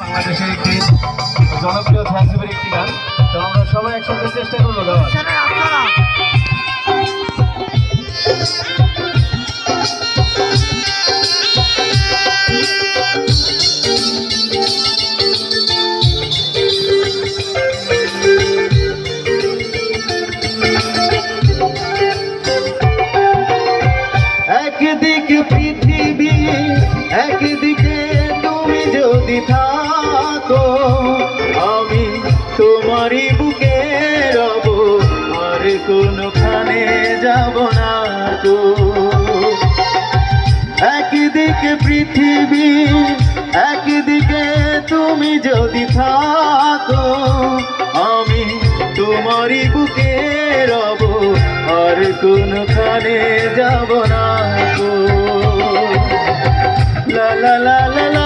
বাংলাদেশের একটি জনপ্রিয় ছায়াছবির একটি গান। তো আমরা সবাই একসাথে চেষ্টা করবো গাওয়ার। একদিকে পৃথিবী, একদিকে তুমি যদি থাকো, আমি তোমারই বুকে রব, আর কোনখানে যাব না তো। একদিকে পৃথিবী, একদিকে তুমি যদি থাকো, আমি তোমারই বুকে রব, আর কোনখানে যাব না তো। লা লা লা লা লা